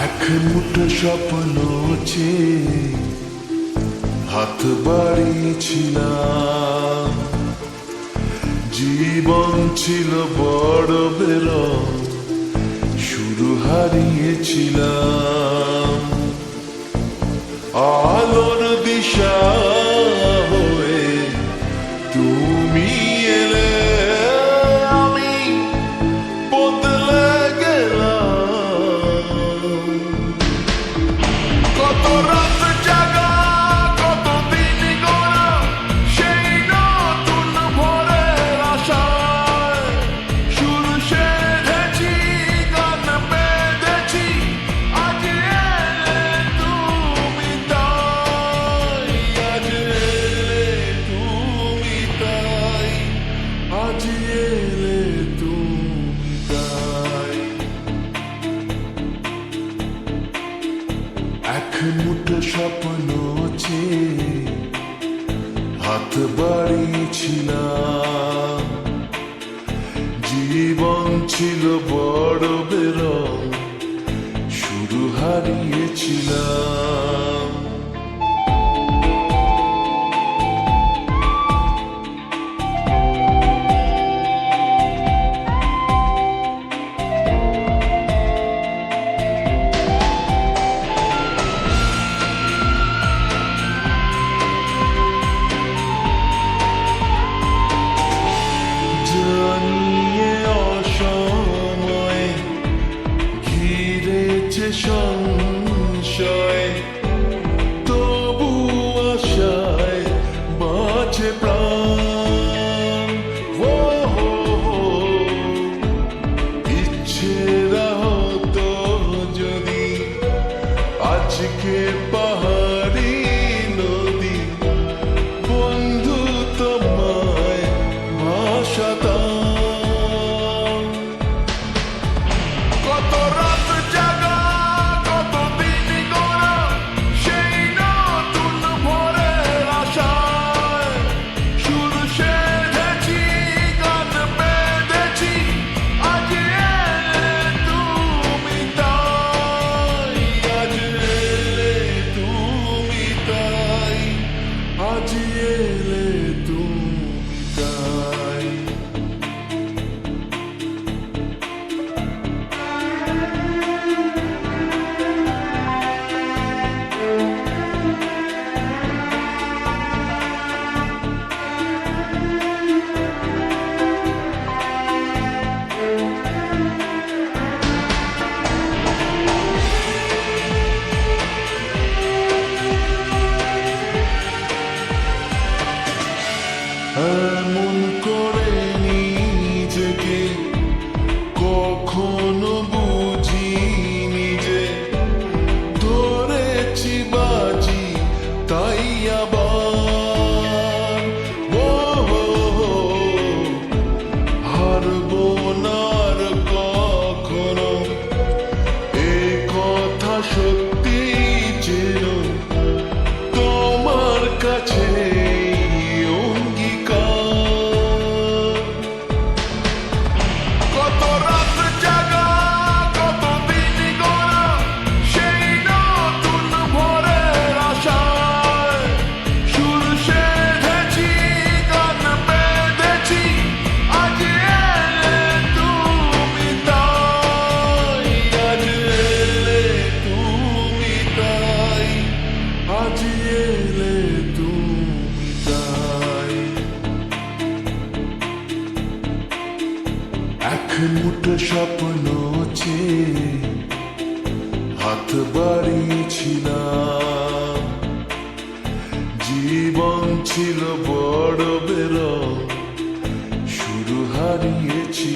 এক মুঠো স্বপ্ন চেয়ে হাত বাড়িয়েছিলাম। জীবন ছিল বড় বেরং, শুরু হারিয়েছিলাম। আলোর দিশা হয়ে তুমি এলে, আমি বদলে গেলাম। কত রাত জাগা, কত দিন গোনা, সেই নতুন ভোরের আশায় সুর সেধেছি, গান বেঁধেছি, আজ এলে তুমি তাই, আজ এলে তুমি তাই, আজ এলে তুমি তাই। এক মুঠো স্বপ্ন চেয়ে হাত বাড়িয়েছিলাম। জীবন ছিল বড় বেরং, শুরু হারিয়েছিলাম। জানিয়ে অসময়ে ঘিরেছে সংশয়, তবু আশায় বাঁচে প্রাণ। ও ইচ্ছেরা হতো যদি আজকে পাহাড়ি নদী, বন্ধু তোমায় ভাসাতাম। কত রাত জাগা, কত দিন গোনা, সেই নতুন ভোরের আশায় সুর সেধেছি, গান বেঁধেছি, আজ এলে তুমি তাই, আজ এলে তুমি তাই, আজ এলে তুমি তাই। এমন করে নিজেকে কখনো বুঝিনি যে ধরেছি বাজি তাই আবার। ও হারবো না আর কখনো, এ কথা সত্যি ছিল তোমার কাছে অঙ্গীকার। কত রাত জাগা, কত দিন গোনা, সেই নতুন ভোরের আশায় সুর সেধেছি, গান বেঁধেছি, আজ এলে তুমি তাই, আজ এলে তুমি তাই, আজ এলে তুমি তাই। এক মুঠো স্বপ্ন চেয়ে হাত বাড়িয়েছিলাম। জীবন ছিল বড় বেরং, শুরু হারিয়েছি।